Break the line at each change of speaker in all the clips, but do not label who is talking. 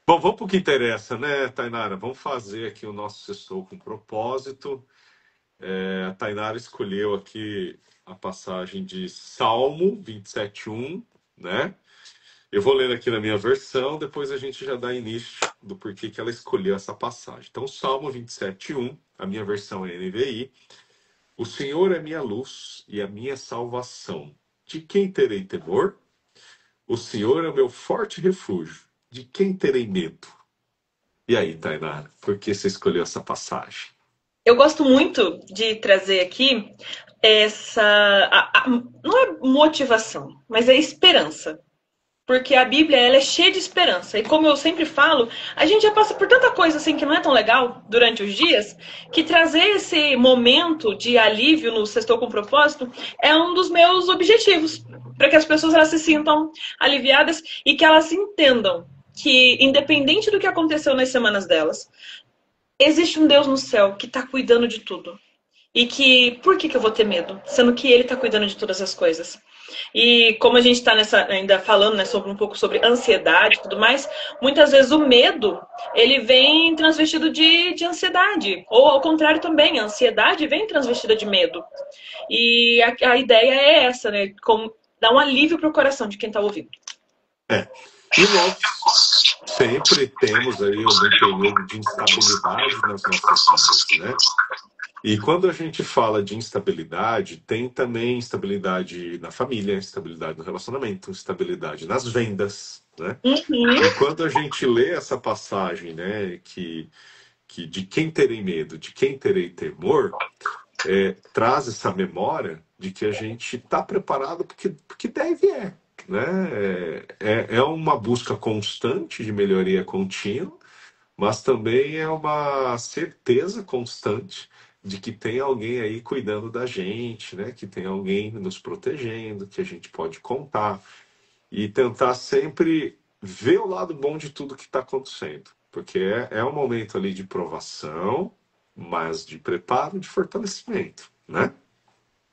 Bom, vamos para o que interessa, né, Tainara? Vamos fazer aqui o nosso Sextou com propósito. A Tainara escolheu aqui a passagem de Salmo 27:1, né? Eu vou ler aqui na minha versão, depois a gente já dá início do porquê que ela escolheu essa passagem. Então, Salmo 27:1, a minha versão é NVI. O Senhor é minha luz e a minha salvação. De quem terei temor? O Senhor é o meu forte refúgio. De quem terei medo? E aí, Tainara, por que você escolheu essa passagem?
Eu gosto muito de trazer aqui essa. Não é motivação, mas é esperança. Porque a Bíblia ela é cheia de esperança. E como eu sempre falo, a gente já passa por tanta coisa assim que não é tão legal durante os dias, que trazer esse momento de alívio no Sextou com Propósito é um dos meus objetivos. Para que as pessoas elas se sintam aliviadas e que elas entendam que, independente do que aconteceu nas semanas delas, existe um Deus no céu que está cuidando de tudo. E que, por que eu vou ter medo? Sendo que ele está cuidando de todas as coisas. E como a gente está ainda falando, né, sobre um pouco sobre ansiedade e tudo mais, muitas vezes o medo, ele vem transvestido de ansiedade. Ou ao contrário também, a ansiedade vem transvestida de medo. E a ideia é essa, né? Como dar um alívio para o coração de quem está ouvindo.
É, e nós sempre temos aí algum período de instabilidade nas nossas vidas, né? E quando a gente fala de instabilidade, tem também instabilidade na família, instabilidade no relacionamento, instabilidade nas vendas, né?
Uhum.
E quando a gente lê essa passagem, né, que de quem terei medo, de quem terei temor, traz essa memória de que a gente está preparado porque deve né? É uma busca constante de melhoria contínua, mas também é uma certeza constante de que tem alguém aí cuidando da gente, né? Que tem alguém nos protegendo, que a gente pode contar e tentar sempre ver o lado bom de tudo que está acontecendo, porque é um momento ali de provação, mas de preparo, de fortalecimento, né?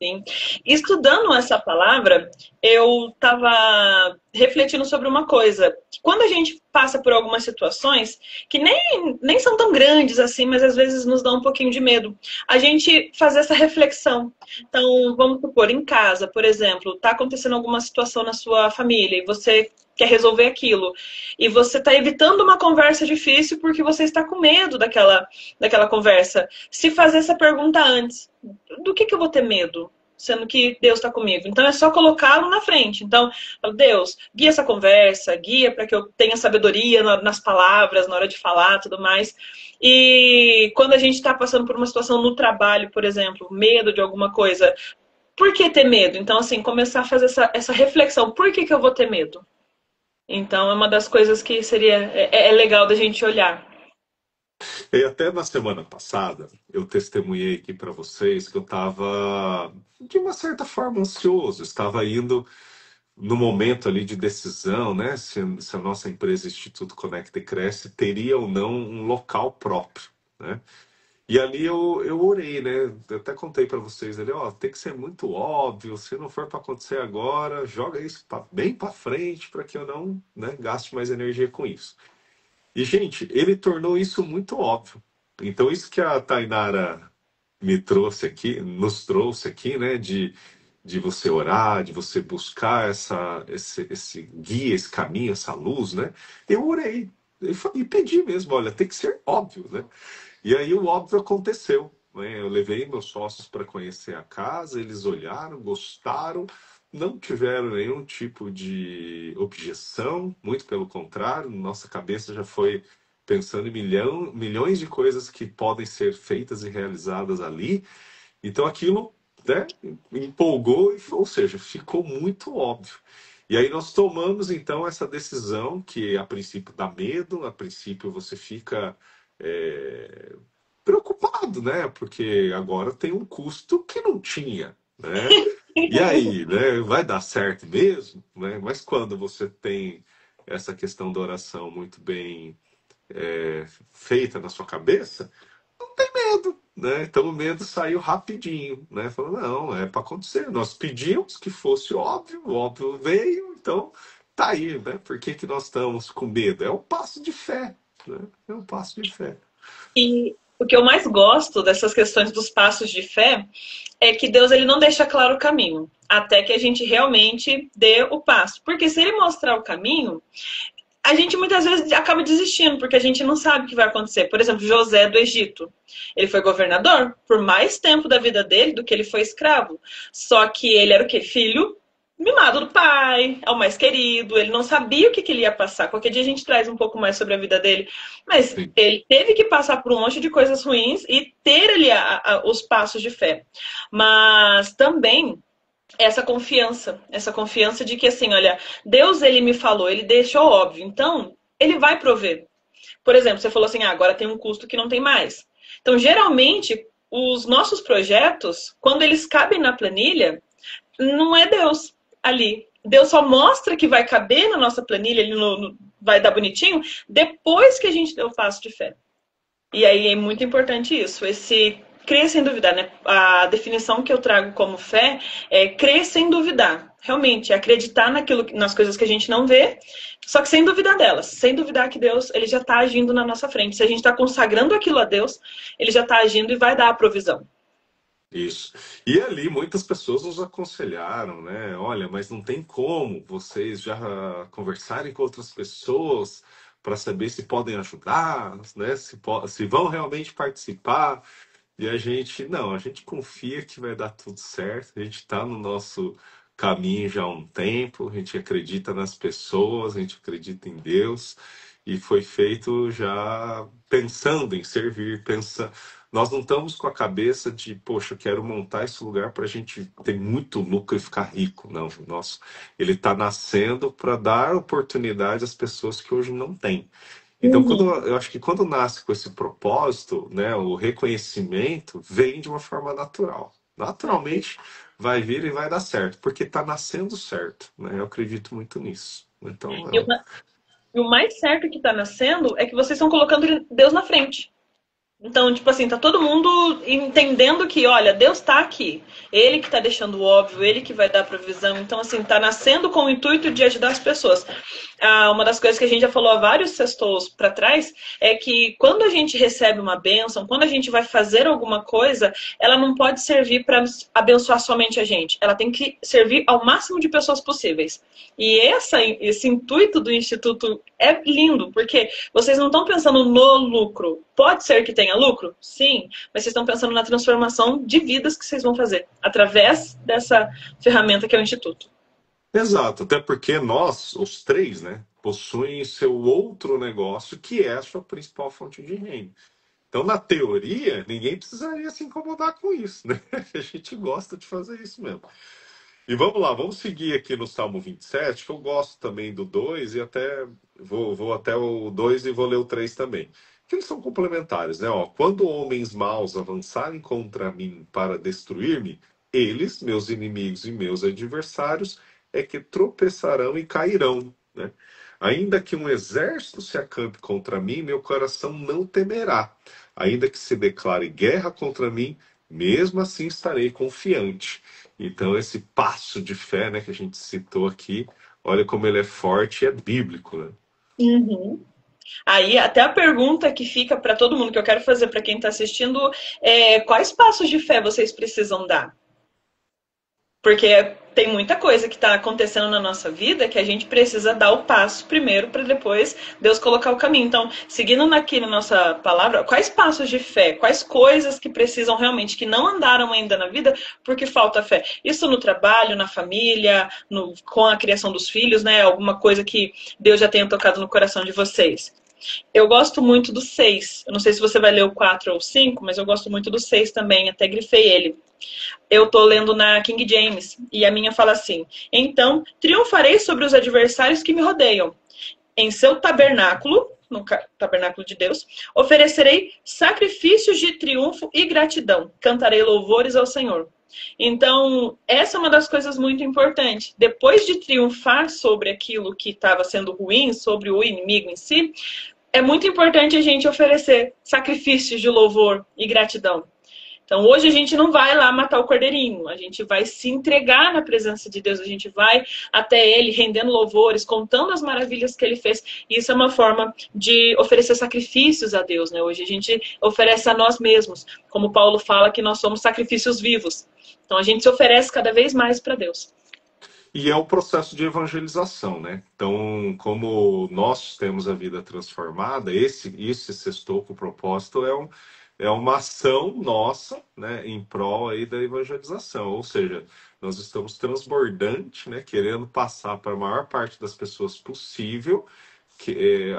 Sim. Estudando essa palavra, eu estava refletindo sobre uma coisa. Quando a gente passa por algumas situações que nem são tão grandes assim, mas às vezes nos dá um pouquinho de medo, a gente fazer essa reflexão. Então, vamos supor, em casa, por exemplo, está acontecendo alguma situação na sua família e você quer resolver aquilo. E você está evitando uma conversa difícil porque você está com medo daquela conversa. Se fazer essa pergunta antes do que eu vou ter medo? Sendo que Deus está comigo. Então é só colocá-lo na frente. Então, Deus, guia essa conversa, guia para que eu tenha sabedoria nas palavras, na hora de falar, tudo mais. E quando a gente está passando por uma situação no trabalho, por exemplo, medo de alguma coisa, por que ter medo? Então, assim, começar a fazer essa reflexão. Por que eu vou ter medo? Então, é uma das coisas que é legal da gente olhar.
E até na semana passada, eu testemunhei aqui para vocês que eu estava, de uma certa forma, ansioso. Estava indo no momento ali de decisão, né? Se a nossa empresa Instituto Conecta e Cresce teria ou não um local próprio, né? E ali eu orei, né? Eu até contei para vocês ali, ó, tem que ser muito óbvio. Se não for para acontecer agora, joga isso bem para frente para que eu não, né, gaste mais energia com isso. E, gente, ele tornou isso muito óbvio. Então, isso que a Tainara me trouxe aqui, nos trouxe aqui, né, de você orar, de você buscar esse guia, esse caminho, essa luz, né? Eu orei e pedi mesmo, olha, tem que ser óbvio, né? E aí o óbvio aconteceu, né? Eu levei meus sócios para conhecer a casa, eles olharam, gostaram, não tiveram nenhum tipo de objeção, muito pelo contrário, nossa cabeça já foi pensando em milhões de coisas que podem ser feitas e realizadas ali. Então aquilo, né, me empolgou, ou seja, ficou muito óbvio. E aí nós tomamos então essa decisão que a princípio dá medo, a princípio você fica é, preocupado, né? Porque agora tem um custo que não tinha, né? E aí, né? Vai dar certo mesmo, né? Mas quando você tem essa questão da oração muito bem feita na sua cabeça, medo, né? Então o medo saiu rapidinho, né? Falou, não, é para acontecer. Nós pedimos que fosse óbvio, o óbvio veio, então tá aí, né? Por que que nós estamos com medo? É um passo de fé, né? É um passo de fé.
E o que eu mais gosto dessas questões dos passos de fé é que Deus ele não deixa claro o caminho, até que a gente realmente dê o passo. Porque se ele mostrar o caminho, a gente muitas vezes acaba desistindo, porque a gente não sabe o que vai acontecer. Por exemplo, José do Egito. Ele foi governador por mais tempo da vida dele do que ele foi escravo. Só que ele era o quê? Filho mimado do pai, é o mais querido, ele não sabia o que, que ele ia passar. Qualquer dia a gente traz um pouco mais sobre a vida dele. Mas
Sim.
ele teve que passar por um monte de coisas ruins e ter ali os passos de fé. Mas também essa confiança de que assim, olha, Deus ele me falou, ele deixou óbvio, então ele vai prover. Por exemplo, você falou assim, agora tem um custo que não tem mais. Então, geralmente, os nossos projetos, quando eles cabem na planilha, não é Deus ali. Deus só mostra que vai caber na nossa planilha, ele vai dar bonitinho, depois que a gente deu o passo de fé. E aí é muito importante isso, esse crer sem duvidar, né? A definição que eu trago como fé é crer sem duvidar. Realmente, acreditar nas coisas que a gente não vê, só que sem duvidar delas. Sem duvidar que Deus ele já está agindo na nossa frente. Se a gente está consagrando aquilo a Deus, ele já está agindo e vai dar a provisão.
Isso. E ali muitas pessoas nos aconselharam, né? Olha, mas não tem como vocês já conversarem com outras pessoas para saber se podem ajudar, né? Se vão realmente participar. E a gente, não, a gente confia que vai dar tudo certo. A gente está no nosso caminho já há um tempo. A gente acredita nas pessoas, a gente acredita em Deus. E foi feito já pensando em servir, pensa. Nós não estamos com a cabeça de, poxa, eu quero montar esse lugar para a gente ter muito lucro e ficar rico. Não, nosso, ele está nascendo para dar oportunidade às pessoas que hoje não têm. Então,
Uhum.
eu acho que quando nasce com esse propósito, né, o reconhecimento vem de uma forma natural. Naturalmente vai vir e vai dar certo, porque está nascendo certo, né? Eu acredito muito nisso. Então,
E o mais certo que está nascendo é que vocês estão colocando Deus na frente. Então, tipo assim, tá todo mundo entendendo que, olha, Deus tá aqui. Ele que tá deixando óbvio, ele que vai dar provisão. Então, assim, tá nascendo com o intuito de ajudar as pessoas. Uma das coisas que a gente já falou há vários sextos para trás é que quando a gente recebe uma bênção, quando a gente vai fazer alguma coisa, ela não pode servir para abençoar somente a gente. Ela tem que servir ao máximo de pessoas possíveis. E esse intuito do Instituto é lindo, porque vocês não estão pensando no lucro. Pode ser que tenha lucro? Sim. Mas vocês estão pensando na transformação de vidas que vocês vão fazer através dessa ferramenta que é o Instituto.
exato, até porque nós, os três, né, possuem seu outro negócio que é a sua principal fonte de renda. Então, na teoria, ninguém precisaria se incomodar com isso, né? A gente gosta de fazer isso mesmo. E vamos lá, vamos seguir aqui no Salmo 27, que eu gosto também do 2 e até vou até o 2 e vou ler o 3 também. Que eles são complementares, né? Ó, quando homens maus avançarem contra mim para destruir-me, eles, meus inimigos e meus adversários, é que tropeçarão e cairão, né? Ainda que um exército se acampe contra mim, meu coração não temerá. Ainda que se declare guerra contra mim, mesmo assim estarei confiante. Então, esse passo de fé, né, que a gente citou aqui, olha como ele é forte e é bíblico, né?
Uhum. Aí, até a pergunta que fica para todo mundo, que eu quero fazer para quem está assistindo, é quais passos de fé vocês precisam dar? Porque tem muita coisa que está acontecendo na nossa vida que a gente precisa dar o passo primeiro para depois Deus colocar o caminho. Então, seguindo aqui na nossa palavra, quais passos de fé, quais coisas que precisam realmente, que não andaram ainda na vida porque falta fé? Isso no trabalho, na família, com a criação dos filhos, né? Alguma coisa que Deus já tenha tocado no coração de vocês. Eu gosto muito do 6. Eu não sei se você vai ler o 4 ou o 5, mas eu gosto muito do 6 também, até grifei ele. Eu tô lendo na King James e a minha fala assim: então, triunfarei sobre os adversários que me rodeiam. Em seu tabernáculo, no tabernáculo de Deus, oferecerei sacrifícios de triunfo e gratidão. Cantarei louvores ao Senhor. Então, essa é uma das coisas muito importantes. Depois de triunfar sobre aquilo que estava sendo ruim, sobre o inimigo em si, é muito importante a gente oferecer sacrifícios de louvor e gratidão. Então hoje a gente não vai lá matar o cordeirinho, a gente vai se entregar na presença de Deus, a gente vai até Ele rendendo louvores, contando as maravilhas que Ele fez. E isso é uma forma de oferecer sacrifícios a Deus, né? Hoje a gente oferece a nós mesmos, como Paulo fala que nós somos sacrifícios vivos. Então a gente se oferece cada vez mais para Deus.
E é o processo de evangelização, né? Então, como nós temos a vida transformada, esse sextou com o propósito é uma ação nossa, né, em prol aí da evangelização. Ou seja, nós estamos transbordante, né, querendo passar para a maior parte das pessoas possível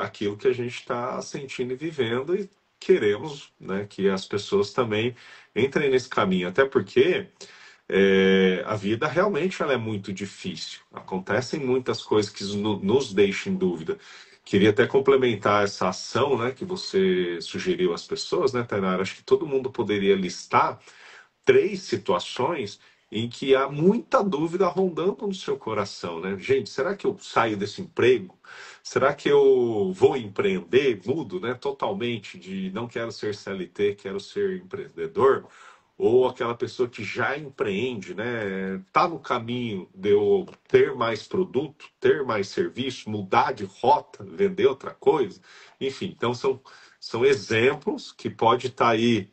aquilo que a gente está sentindo e vivendo e queremos, né, que as pessoas também entrem nesse caminho. Até porque a vida realmente ela é muito difícil. Acontecem muitas coisas que nos deixam em dúvida. Queria até complementar essa ação, né, que você sugeriu às pessoas, né, Tainara? Acho que todo mundo poderia listar 3 situações em que há muita dúvida rondando no seu coração, né? Gente, será que eu saio desse emprego? Será que eu vou empreender? Mudo, né, totalmente de não quero ser CLT, quero ser empreendedor? Ou aquela pessoa que já empreende, né? Tá no caminho de eu ter mais produto, ter mais serviço, mudar de rota, vender outra coisa. Enfim, então são exemplos que pode estar aí,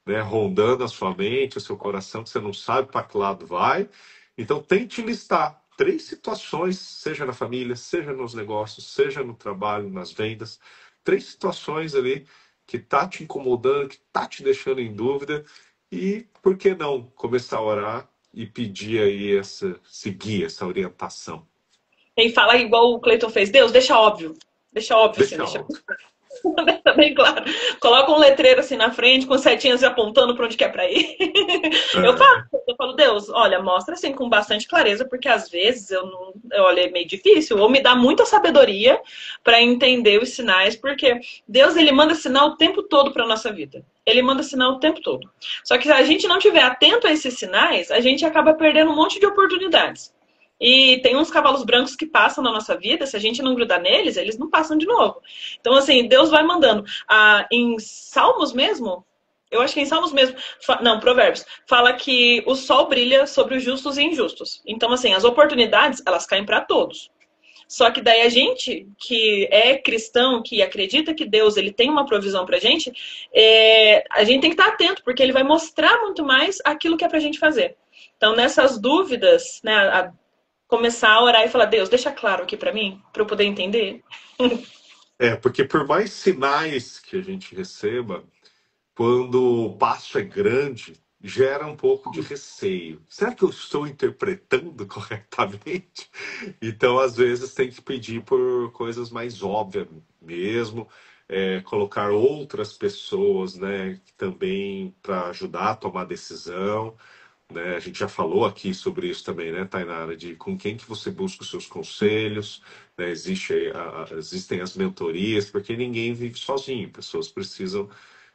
né, rondando a sua mente, o seu coração, que você não sabe para que lado vai. Então tente listar 3 situações, seja na família, seja nos negócios, seja no trabalho, nas vendas, 3 situações ali que tá te incomodando, que tá te deixando em dúvida. E por que não começar a orar e pedir aí seguir essa orientação?
Quem fala igual o Cleiton fez, Deus, deixa óbvio. Deixa óbvio, assim,
Deixa
deixa
óbvio.
deixa bem claro. Coloca um letreiro assim na frente, com setinhas apontando para onde quer para ir.
É,
Eu falo, Deus, olha, mostra assim com bastante clareza, porque às vezes olha, é meio difícil, ou me dá muita sabedoria para entender os sinais, porque Deus ele manda sinal o tempo todo para nossa vida. Ele manda sinal o tempo todo. Só que se a gente não estiver atento a esses sinais, a gente acaba perdendo um monte de oportunidades. E tem uns cavalos brancos que passam na nossa vida, se a gente não grudar neles, eles não passam de novo. Então, assim, Deus vai mandando. Em Salmos mesmo, eu acho que em Salmos mesmo, não, Provérbios, fala que o sol brilha sobre os justos e injustos. Então, assim, as oportunidades, elas caem para todos. Só que daí a gente, que é cristão, que acredita que Deus ele tem uma provisão pra gente, a gente tem que estar atento, porque ele vai mostrar muito mais aquilo que é pra gente fazer. Então, nessas dúvidas, né, começar a orar e falar, Deus, deixa claro aqui para mim, para eu poder entender.
porque por mais sinais que a gente receba, quando o passo é grande, gera um pouco de receio. Será que eu estou interpretando corretamente? Então, às vezes, tem que pedir por coisas mais óbvias mesmo, colocar outras pessoas, né, também para ajudar a tomar decisão. Né? A gente já falou aqui sobre isso também, né, Tainara, de com quem que você busca os seus conselhos, né? Existem as mentorias, porque ninguém vive sozinho, pessoas precisam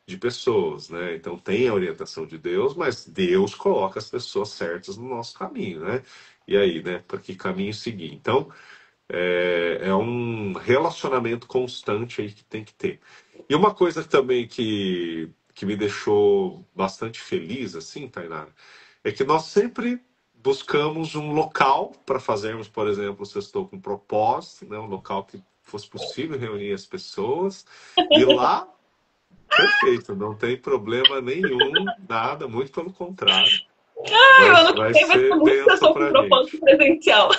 de pessoas, né? Então tem a orientação de Deus, mas Deus coloca as pessoas certas no nosso caminho, né? E aí, né, para que caminho seguir? Então, é um relacionamento constante aí que tem que ter. E uma coisa também que me deixou bastante feliz, assim, Tainara, é que nós sempre buscamos um local para fazermos, por exemplo, se eu estou com propósito, né, um local que fosse possível reunir as pessoas, e lá, perfeito, não tem problema nenhum, nada, muito pelo contrário.
O ano que
Vai
vem vai ter
ser
muita
bênção
sessão com
para a gente.
propósito presencial.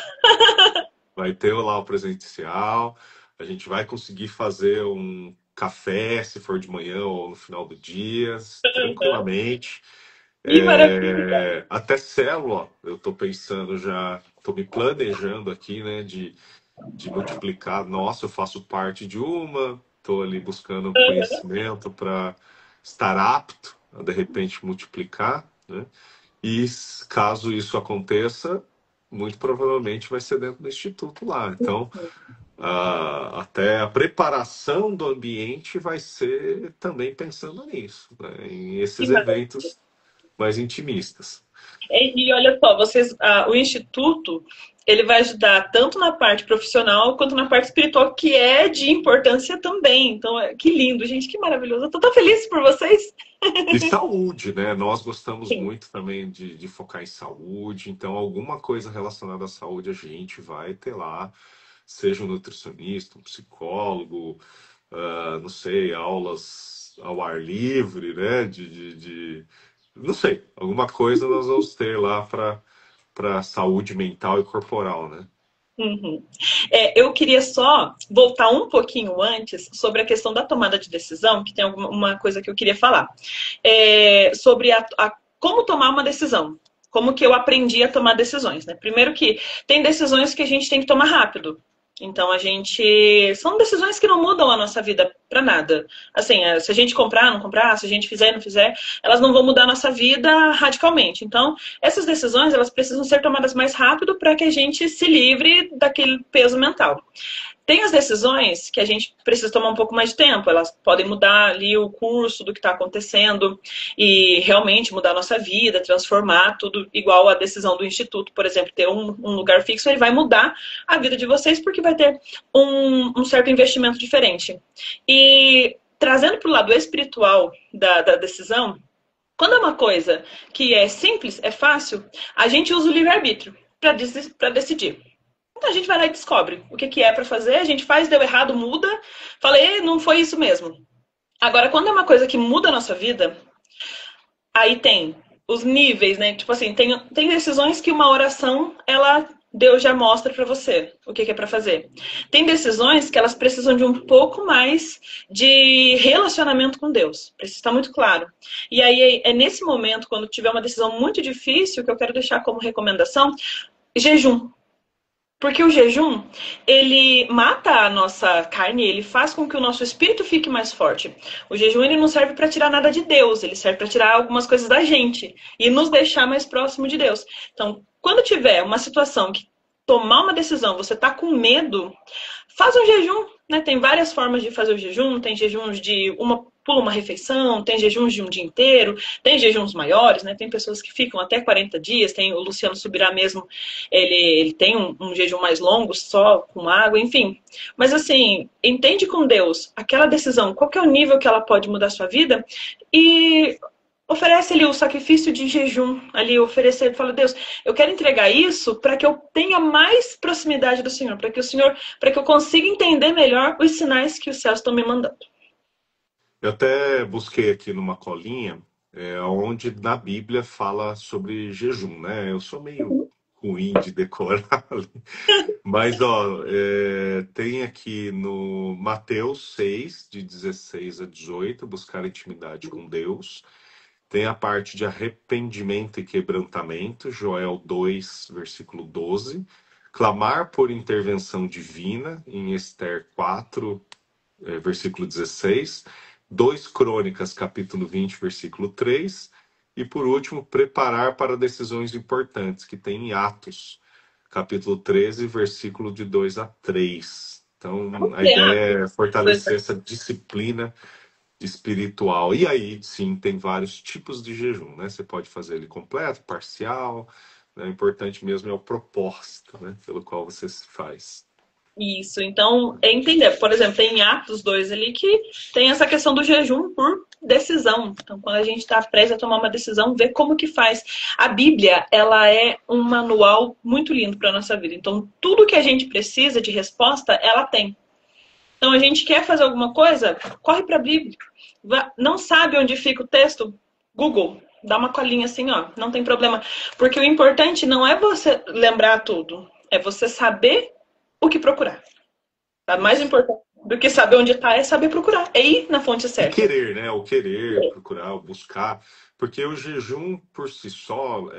Vai ter lá o presencial, a gente vai conseguir fazer um café, se for de manhã ou no final do dia, tranquilamente.
Que maravilha.
Até célula, eu estou pensando já, estou me planejando aqui, né, de multiplicar. Nossa, eu faço parte de uma, estou ali buscando conhecimento para estar apto a, de repente, multiplicar, né? E caso isso aconteça, muito provavelmente vai ser dentro do instituto lá. Então, até a preparação do ambiente vai ser também pensando nisso, né? Em
Que
esses
maravilha.
eventos mais intimistas.
E olha só, o Instituto, ele vai ajudar tanto na parte profissional quanto na parte espiritual, que é de importância também. Então, que lindo, gente, que maravilhoso. Eu tô tão feliz por vocês.
E saúde, né? Nós gostamos
Sim.
muito também de focar em saúde, então alguma coisa relacionada à saúde a gente vai ter lá, seja um nutricionista, um psicólogo, não sei, aulas ao ar livre, né? Não sei, alguma coisa nós vamos ter lá para saúde mental e corporal, né?
Uhum. Eu queria só voltar um pouquinho antes sobre a questão da tomada de decisão, que tem uma coisa que eu queria falar. Sobre como tomar uma decisão. Como que eu aprendi a tomar decisões, né? Primeiro que tem decisões que a gente tem que tomar rápido. Então a gente. São decisões que não mudam a nossa vida para nada. Assim, se a gente comprar, não comprar, se a gente fizer, não fizer, elas não vão mudar a nossa vida radicalmente. Então, essas decisões elas precisam ser tomadas mais rápido para que a gente se livre daquele peso mental. Tem as decisões que a gente precisa tomar um pouco mais de tempo, elas podem mudar ali o curso do que está acontecendo e realmente mudar a nossa vida, transformar tudo, igual a decisão do Instituto, por exemplo, ter um lugar fixo, ele vai mudar a vida de vocês porque vai ter um certo investimento diferente. E trazendo para o lado espiritual da decisão, quando é uma coisa que é simples, é fácil, a gente usa o livre-arbítrio para decidir. Então a gente vai lá e descobre o que é para fazer, a gente faz, deu errado, muda. Falei, não foi isso mesmo. Agora, quando é uma coisa que muda a nossa vida, aí tem os níveis, né? Tipo assim, tem decisões que uma oração, Deus já mostra para você o que é para fazer. Tem decisões que elas precisam de um pouco mais de relacionamento com Deus. Precisa estar muito claro. E aí é nesse momento, quando tiver uma decisão muito difícil, que eu quero deixar como recomendação, jejum. Porque o jejum, ele mata a nossa carne, ele faz com que o nosso espírito fique mais forte. O jejum, ele não serve para tirar nada de Deus, ele serve para tirar algumas coisas da gente e nos deixar mais próximo de Deus. Então, quando tiver uma situação que tomar uma decisão, você tá com medo, faz um jejum, né? Tem várias formas de fazer o jejum, tem jejuns de pula uma refeição, tem jejuns de um dia inteiro, tem jejuns maiores, né? Tem pessoas que ficam até 40 dias, tem o Luciano Subirá mesmo, ele tem um jejum mais longo, só com água, enfim. Mas assim, entende com Deus aquela decisão, qual que é o nível que ela pode mudar a sua vida e oferece ali o sacrifício de jejum, ali oferecer, fala, Deus, eu quero entregar isso para que eu tenha mais proximidade do Senhor, para que eu consiga entender melhor os sinais que os céus estão me mandando.
Eu até busquei aqui numa colinha, onde na Bíblia fala sobre jejum, né? Eu sou meio ruim de decorar, mas ó, tem aqui no Mateus 6, de 16 a 18, buscar intimidade com Deus. Tem a parte de arrependimento e quebrantamento, Joel 2, versículo 12. Clamar por intervenção divina, em Esther 4, versículo 16. 2 Crônicas, capítulo 20, versículo 3. E, por último, preparar para decisões importantes, que tem em Atos, capítulo 13, versículo de 2 a 3. Então, a ideia é fortalecer essa disciplina espiritual. E aí, sim, tem vários tipos de jejum, né? Você pode fazer ele completo, parcial, né? O importante mesmo é o propósito, né? Pelo qual você se faz.
Isso, então é entender. Por exemplo, tem Atos 2 ali que tem essa questão do jejum por decisão. Então, quando a gente está prestes a tomar uma decisão, ver como que faz. A Bíblia, ela é um manual muito lindo para a nossa vida. Então, tudo que a gente precisa de resposta, ela tem. Então, a gente quer fazer alguma coisa, corre para a Bíblia. Não sabe onde fica o texto? Google. Dá uma colinha assim, ó. Não tem problema. Porque o importante não é você lembrar tudo. É você saber o que procurar. Tá? Mais importante do que saber onde está é saber procurar. É ir na fonte
E
certa.
querer, né? O querer, procurar, o buscar. Porque o jejum por si só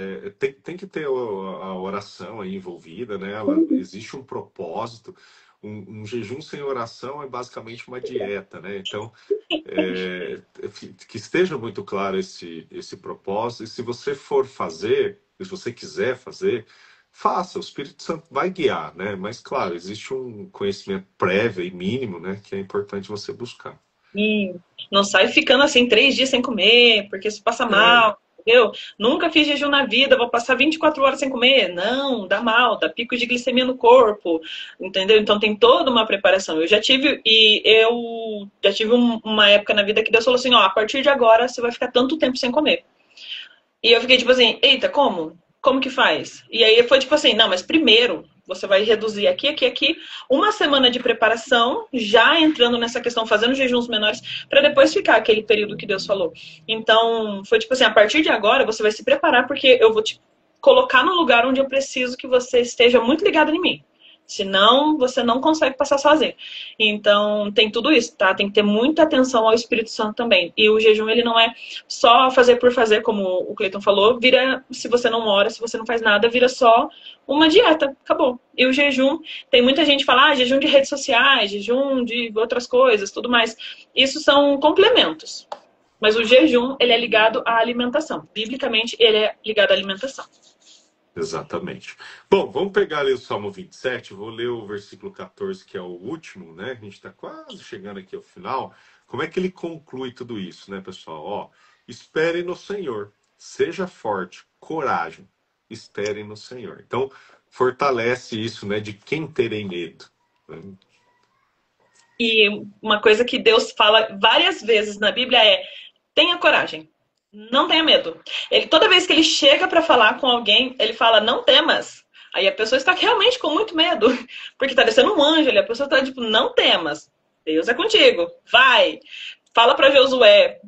tem que ter a oração aí envolvida, né? Existe um propósito. Um jejum sem oração é basicamente uma dieta, né? Então, que esteja muito claro esse propósito. E se você for fazer, se você quiser fazer, faça. O Espírito Santo vai guiar, né? Mas, claro, existe um conhecimento prévio e mínimo, né? Que é importante você buscar.
E não sai ficando assim 3 dias sem comer, porque isso passa
É,
mal. Eu nunca fiz jejum na vida, vou passar 24 horas sem comer. Não, dá mal, dá pico de glicemia no corpo, entendeu? Então tem toda uma preparação. Uma época na vida que Deus falou assim, ó, a partir de agora você vai ficar tanto tempo sem comer. E eu fiquei tipo assim, eita, como? Como que faz? E aí foi tipo assim, não, mas primeiro você vai reduzir aqui, aqui, aqui, uma semana de preparação, já entrando nessa questão, fazendo jejuns menores, para depois ficar aquele período que Deus falou. Então, foi tipo assim, a partir de agora você vai se preparar, porque eu vou te colocar no lugar onde eu preciso que você esteja muito ligado em mim. Senão, você não consegue passar sozinho. Então, tem tudo isso, tá? Tem que ter muita atenção ao Espírito Santo também. E o jejum, ele não é só fazer por fazer, como o Cleiton falou. Vira, se você não ora, se você não faz nada, vira só uma dieta. Acabou. E o jejum, tem muita gente que fala, jejum de redes sociais, jejum de outras coisas, tudo mais. Isso são complementos. Mas o jejum, ele é ligado à alimentação. Biblicamente, ele é ligado à alimentação.
Exatamente. Bom, vamos pegar ali o Salmo 27, vou ler o versículo 14, que é o último, né? A gente está quase chegando aqui ao final. Como é que ele conclui tudo isso, né, pessoal? Ó, espere no Senhor, seja forte, coragem, espere no Senhor. Então, fortalece isso, né, de quem terem medo.
E uma coisa que Deus fala várias vezes na Bíblia é: tenha coragem, não tenha medo. Toda vez que ele chega para falar com alguém, ele fala: não temas. Aí a pessoa está realmente com muito medo, porque está descendo um anjo ali, a pessoa está tipo: não temas, Deus é contigo, vai. Fala para Josué: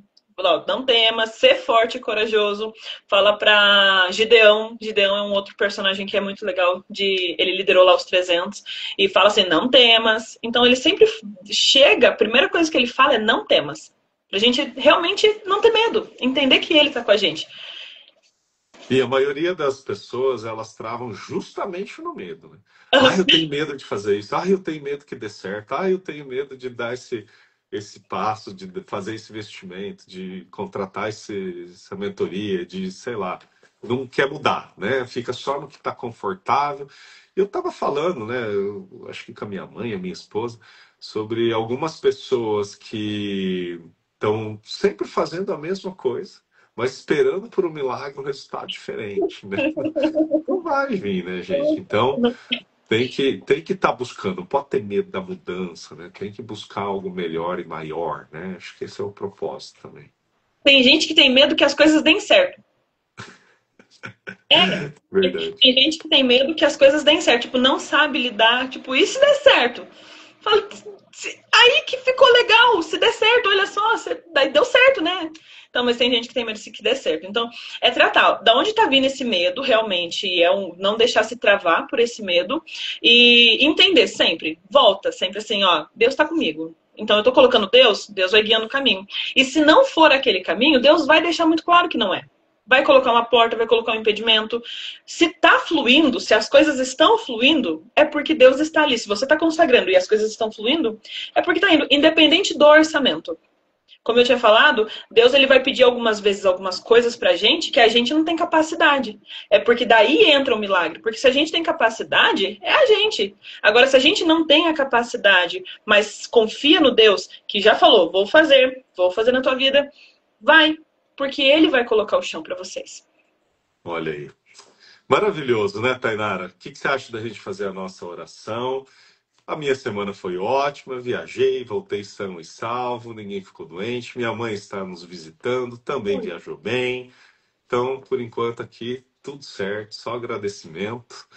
não temas, ser forte e corajoso. Fala pra Gideão. Gideão é um outro personagem que é muito legal. Ele liderou lá os 300. E fala assim, não temas. Então ele sempre chega, a primeira coisa que ele fala é não temas. Pra gente realmente não ter medo. Entender que ele tá com a gente.
E a maioria das pessoas, elas travam justamente no medo, né? Eu tenho medo de fazer isso. Eu tenho medo que dê certo. Eu tenho medo de dar esse passo, de fazer esse investimento, de contratar essa mentoria, de, sei lá, não quer mudar, né? Fica só no que está confortável. Eu estava falando, né? Acho que com a minha mãe, a minha esposa, sobre algumas pessoas que estão sempre fazendo a mesma coisa, mas esperando por um milagre, um resultado diferente, né? Não vai vir, né, gente? Então, tem que estar buscando, não pode ter medo da mudança, né? Tem que buscar algo melhor e maior, né? Acho que esse é o propósito também.
Tem gente que tem medo que as coisas deem certo.
Verdade.
Tem gente que tem medo que as coisas deem certo, tipo, não sabe lidar, tipo, e se der certo? Fala, aí que ficou legal, se der certo, olha só, daí deu certo, né? Então, mas tem gente que tem medo de que der certo. Então, é tratar. Da onde tá vindo esse medo, realmente, não deixar se travar por esse medo e entender sempre, volta sempre assim, ó, Deus tá comigo. Então, eu tô colocando Deus vai guiando o caminho. E se não for aquele caminho, Deus vai deixar muito claro que não é. Vai colocar uma porta, vai colocar um impedimento. Se tá fluindo, se as coisas estão fluindo, é porque Deus está ali. Se você tá consagrando e as coisas estão fluindo, é porque tá indo, independente do orçamento. Como eu tinha falado, Deus ele vai pedir algumas vezes algumas coisas pra gente que a gente não tem capacidade. É porque daí entra o milagre. Porque se a gente tem capacidade, é a gente. Agora, se a gente não tem a capacidade, mas confia no Deus, que já falou, vou fazer na tua vida, vai. Porque ele vai colocar o chão pra vocês.
Olha aí. Maravilhoso, né, Tainara? O que você acha da gente fazer a nossa oração? A minha semana foi ótima, viajei, voltei são e salvo, ninguém ficou doente, minha mãe está nos visitando, também viajou bem. Então, por enquanto aqui, tudo certo, só agradecimento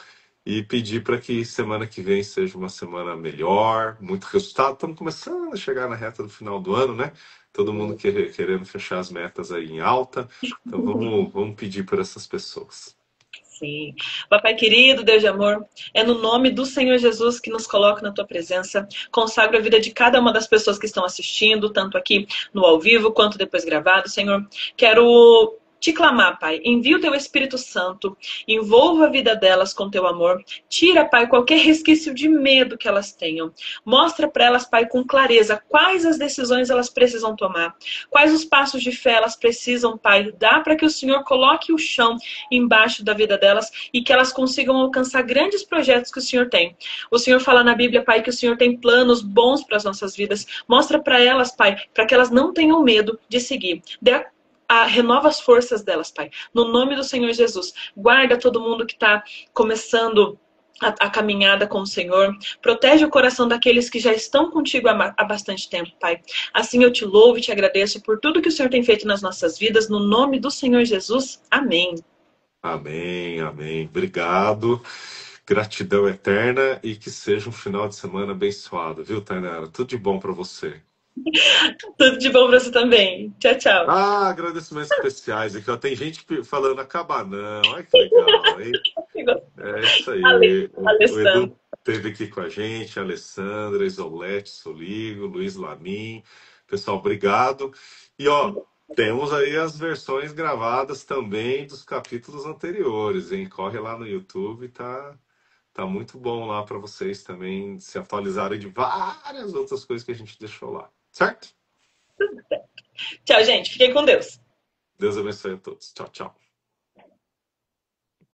e pedir para que semana que vem seja uma semana melhor, muito resultado. Estamos começando a chegar na reta do final do ano, né? Todo mundo querendo fechar as metas aí em alta. Então, vamos pedir por essas pessoas.
Sim. Papai querido, Deus de amor, é no nome do Senhor Jesus que nos coloca na tua presença. Consagra a vida de cada uma das pessoas que estão assistindo, tanto aqui no ao vivo quanto depois gravado, Senhor. Quero te clamar, Pai, envia o teu Espírito Santo, envolva a vida delas com teu amor, tira, Pai, qualquer resquício de medo que elas tenham, mostra para elas, Pai, com clareza quais as decisões elas precisam tomar, quais os passos de fé elas precisam, Pai, dar para que o Senhor coloque o chão embaixo da vida delas e que elas consigam alcançar grandes projetos que o Senhor tem. O Senhor fala na Bíblia, Pai, que o Senhor tem planos bons para as nossas vidas, mostra para elas, Pai, para que elas não tenham medo de seguir. renova as forças delas, Pai. No nome do Senhor Jesus. Guarda todo mundo que está começando a caminhada com o Senhor. Protege o coração daqueles que já estão contigo há bastante tempo, Pai. Assim eu te louvo e te agradeço por tudo que o Senhor tem feito nas nossas vidas. No nome do Senhor Jesus. Amém.
Amém, amém. Obrigado. Gratidão eterna e que seja um final de semana abençoado, viu, Tainara? Tudo de bom para você.
Tudo de bom para você também. Tchau, tchau.
Ah, agradecimentos especiais aqui, ó. Tem gente falando acabar, não. Olha que legal, hein? É isso aí. O
Alessandro.
Edu esteve aqui com a gente, a Alessandra, Isolete, Soligo, Luiz Lamin. Pessoal, obrigado. E, ó, temos aí as versões gravadas também dos capítulos anteriores, hein? Corre lá no YouTube, tá muito bom lá para vocês também se atualizarem de várias outras coisas que a gente deixou lá. Certo?
Tchau, gente. Fiquem com Deus.
Deus abençoe a todos. Tchau, tchau.